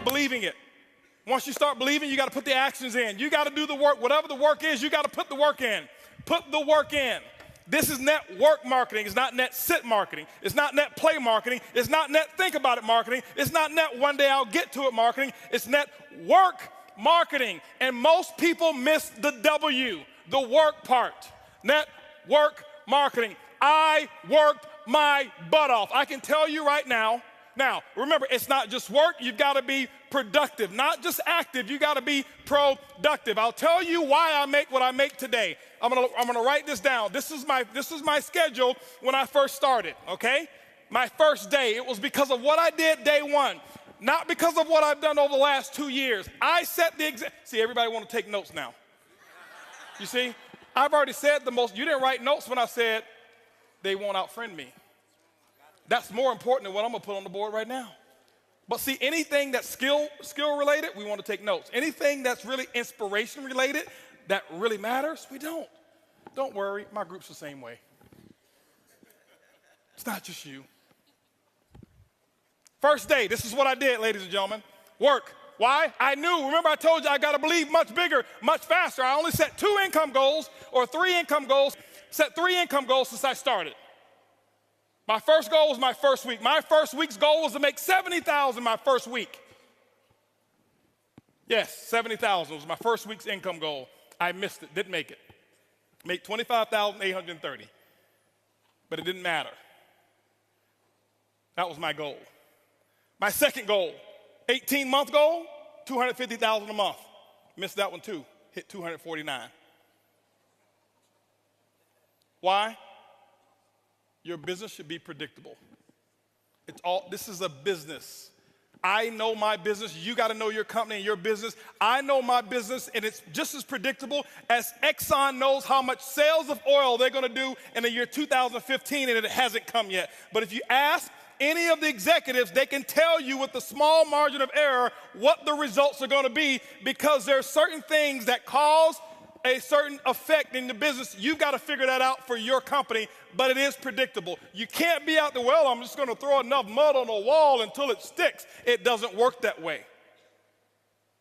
believing it. Once you start believing, you got to put the actions in. You got to do the work. Whatever the work is, you got to put the work in. Put the work in. This is network marketing. It's not net sit marketing. It's not net play marketing. It's not net think about it marketing. It's not net one day I'll get to it marketing. It's net work marketing. And most people miss the W, the work part. Network marketing. I worked my butt off. I can tell you right now. Now, remember, it's not just work. You've got to be productive, not just active. You got to be productive. I'll tell you why I make what I make today. I'm gonna write this down. This is my schedule when I first started, okay? My first day, it was because of what I did day one, not because of what I've done over the last 2 years. I set the example. See, everybody want to take notes now. You see, I've already said the most. You didn't write notes when I said they won't outfriend me. That's more important than what I'm gonna put on the board right now. But see, anything that's skill related, we want to take notes. Anything that's really inspiration related, that really matters, we don't. Don't worry, my group's the same way. It's not just you. First day, this is what I did, ladies and gentlemen. Work. Why? I knew, remember I told you I gotta believe much bigger, much faster. I only set 2 income goals or 3 income goals, set 3 income goals since I started. My first goal was my first week. My first week's goal was to make $70,000 my first week. Yes, $70,000 was my first week's income goal. I missed it, didn't make it. Made $25,830, but it didn't matter. That was my goal. My second goal, 18-month goal, $250,000 a month. Missed that one too, hit $249. Why? Your business should be predictable. This is a business. I know my business. You got to know your company and your business. I know my business, and it's just as predictable as Exxon knows how much sales of oil they're going to do in the year 2015, and it hasn't come yet. But if you ask any of the executives, they can tell you with a small margin of error what the results are going to be, because there are certain things that cause a certain effect in the business. You've got to figure that out for your company, but it is predictable. You can't be out there, well, I'm just going to throw enough mud on the wall until it sticks. It doesn't work that way.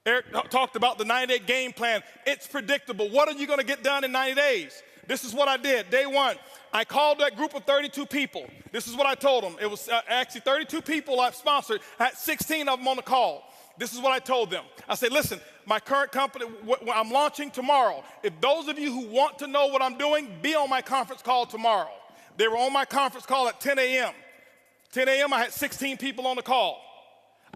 Eric talked about the 90-day game plan. It's predictable. What are you going to get done in 90 days? This is what I did. Day one, I called that group of 32 people. This is what I told them. It was actually 32 people I've sponsored. I had 16 of them on the call. This is what I told them. I said, listen, my current company, I'm launching tomorrow. If those of you who want to know what I'm doing, be on my conference call tomorrow. They were on my conference call at 10 a.m. 10 a.m., I had 16 people on the call.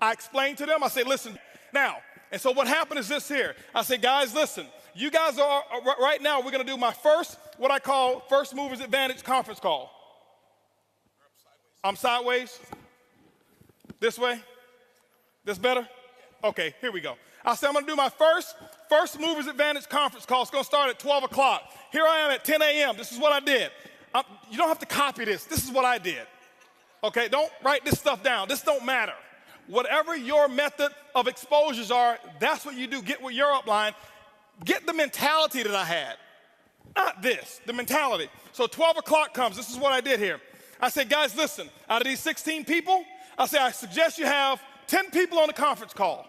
I explained to them, I said, listen, now, and so what happened is this here. I said, guys, listen, you guys are, right now, we're going to do my first, what I call First Movers Advantage conference call. I'm sideways? This way? This better? Okay, here we go. I said I'm going to do my First Movers Advantage conference call. It's going to start at 12 o'clock. Here I am at 10 a.m. This is what I did. You don't have to copy this. This is what I did. Okay, don't write this stuff down. This don't matter. Whatever your method of exposures are, that's what you do. Get with your upline. Get the mentality that I had. Not this, the mentality. So 12 o'clock comes. This is what I did here. I said, guys, listen, out of these 16 people, I said, I suggest you have 10 people on the conference call.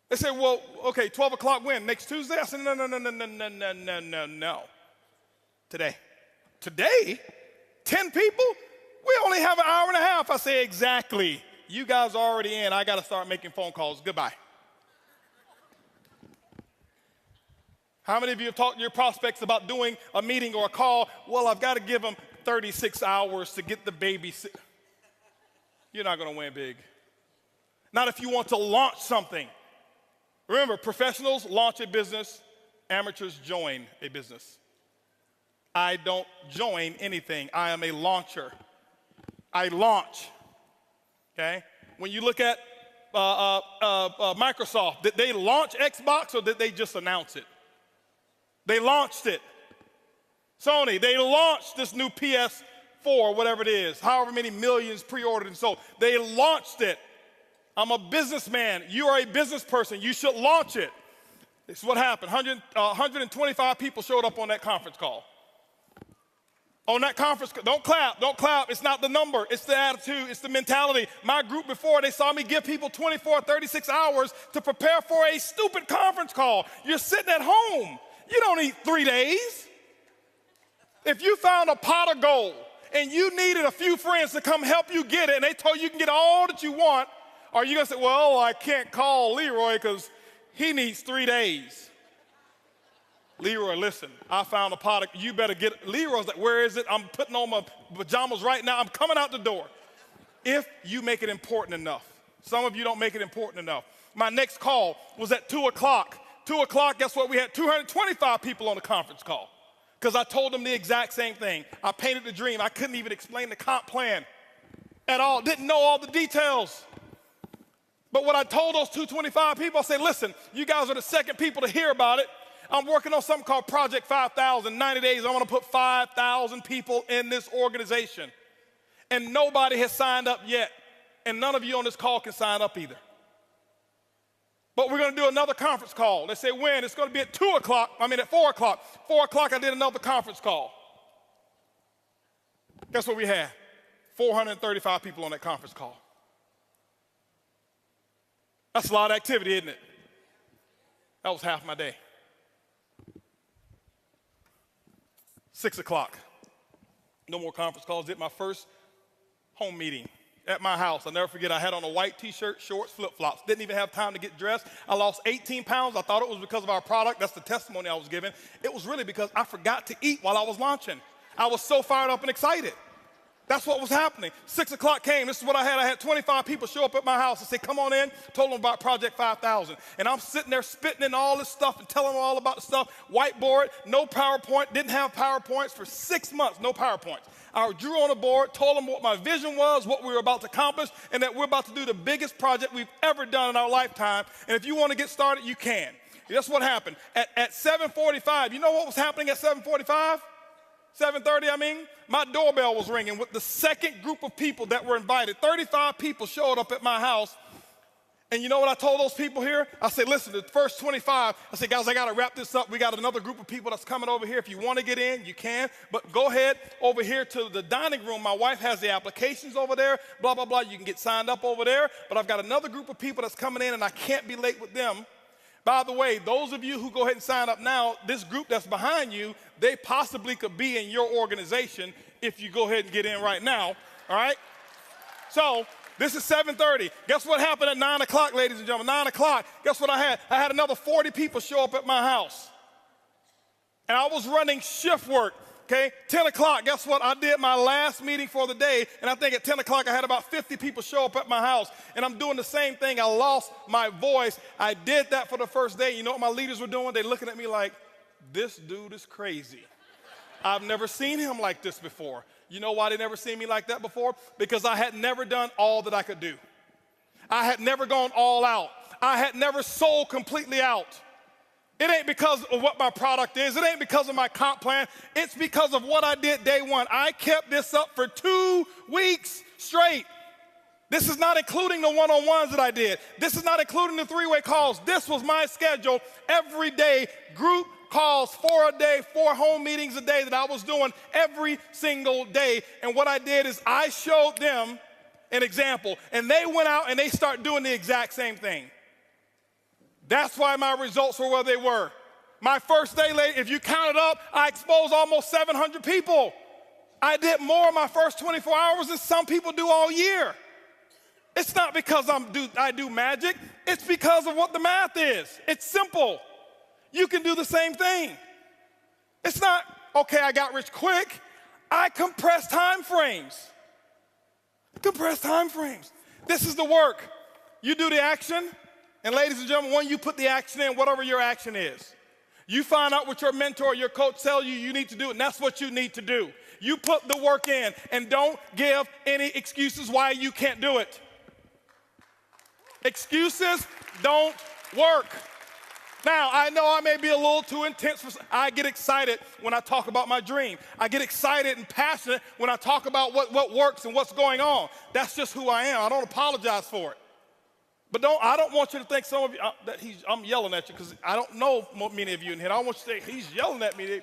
They said, well, okay, 12 o'clock when? Next Tuesday? I said, no. Today. Today? 10 people? We only have an hour and a half. I say, exactly. You guys are already in. I got to start making phone calls. Goodbye. How many of you have talked to your prospects about doing a meeting or a call? Well, I've got to give them 36 hours to get the baby. You're not going to win big. Not if you want to launch something. Remember, professionals launch a business, amateurs join a business. I don't join anything. I am a launcher. I launch, okay? When you look at Microsoft, did they launch Xbox or did they just announce it? They launched it. Sony, they launched this new PS4, whatever it is, however many millions pre-ordered and sold. They launched it. I'm a businessman. You are a business person. You should launch it. This is what happened. 125 people showed up on that conference call. On that conference, don't clap, don't clap. It's not the number, it's the attitude, it's the mentality. My group before, they saw me give people 24, 36 hours to prepare for a stupid conference call. You're sitting at home. You don't need 3 days. If you found a pot of gold and you needed a few friends to come help you get it and they told you can get all that you want, are you gonna say, well, I can't call Leroy because he needs 3 days? Leroy, listen, I found a pot. You better get it. Leroy's like, where is it? I'm putting on my pajamas right now. I'm coming out the door. If you make it important enough. Some of you don't make it important enough. My next call was at 2 o'clock. 2 o'clock, guess what? We had 225 people on the conference call because I told them the exact same thing. I painted the dream. I couldn't even explain the comp plan at all. Didn't know all the details. But what I told those 225 people, I said, listen, you guys are the second people to hear about it. I'm working on something called Project 5,000. 90 days, I want to put 5,000 people in this organization. And nobody has signed up yet. And none of you on this call can sign up either. But we're going to do another conference call. They say when? It's going to be at 4 o'clock. 4 o'clock, I did another conference call. Guess what we had? 435 people on that conference call. That's a lot of activity, isn't it? That was half my day. 6 o'clock. No more conference calls. Did my first home meeting at my house. I'll never forget, I had on a white t-shirt, shorts, flip-flops. Didn't even have time to get dressed. I lost 18 pounds. I thought it was because of our product. That's the testimony I was giving. It was really because I forgot to eat while I was launching. I was so fired up and excited. That's what was happening. 6 o'clock came. This is what I had. I had 25 people show up at my house and say, come on in. Told them about Project 5,000. And I'm sitting there spitting in all this stuff and telling them all about the stuff. Whiteboard, no PowerPoint. Didn't have PowerPoints for 6 months. No PowerPoints. I drew on a board, told them what my vision was, what we were about to accomplish, and that we're about to do the biggest project we've ever done in our lifetime. And if you want to get started, you can. That's what happened. At 7:45, you know what was happening at 7:45? 7:30, my doorbell was ringing with the second group of people that were invited. 35 people showed up at my house. And you know what I told those people here? I said, listen, the first 25, I said, guys, I got to wrap this up. We got another group of people that's coming over here. If you want to get in, you can. But go ahead over here to the dining room. My wife has the applications over there, blah, blah, blah. You can get signed up over there. But I've got another group of people that's coming in, and I can't be late with them. By the way, those of you who go ahead and sign up now, this group that's behind you, they possibly could be in your organization if you go ahead and get in right now, all right? So this is 7:30. Guess what happened at 9 o'clock, ladies and gentlemen? 9 o'clock, guess what I had? I had another 40 people show up at my house. And I was running shift work, okay? 10 o'clock, guess what? I did my last meeting for the day, and I think at 10 o'clock I had about 50 people show up at my house. And I'm doing the same thing. I lost my voice. I did that for the first day. You know what my leaders were doing? They're looking at me like, this dude is crazy. I've never seen him like this before. You know why they never seen me like that before? Because I had never done all that I could do. I had never gone all out. I had never sold completely out. It ain't because of what my product is. It ain't because of my comp plan. It's because of what I did day one. I kept this up for 2 weeks straight. This is not including the one-on-ones that I did. This is not including the three-way calls. This was my schedule every day, group calls, 4 a day, 4 home meetings a day that I was doing every single day. And what I did is I showed them an example, and they went out and they started doing the exact same thing. That's why my results were where they were. My first day, if you count it up, I exposed almost 700 people. I did more in my first 24 hours than some people do all year. It's not because I do magic. It's because of what the math is. It's simple. You can do the same thing. It's not, okay, I got rich quick. I compress time frames. Compress time frames. This is the work. You do the action, and ladies and gentlemen, when you put the action in, whatever your action is, you find out what your mentor, your coach tell you need to do, and that's what you need to do. You put the work in, and don't give any excuses why you can't do it. Excuses don't work. Now, I know I may be a little too intense. I get excited when I talk about my dream. I get excited and passionate when I talk about what works and what's going on. That's just who I am. I don't apologize for it. But I don't want you to think some of you, I'm yelling at you because I don't know many of you in here. I don't want you to think he's yelling at me.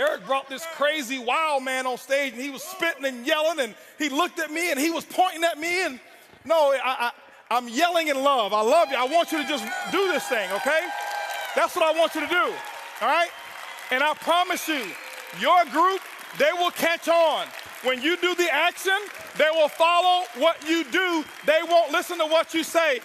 Eric brought this crazy wild man on stage, and he was spitting and yelling, and he looked at me, and he was pointing at me, and no, I'm yelling in love. I love you. I want you to just do this thing, okay? That's what I want you to do, all right? And I promise you, your group, they will catch on. When you do the action, they will follow what you do. They won't listen to what you say.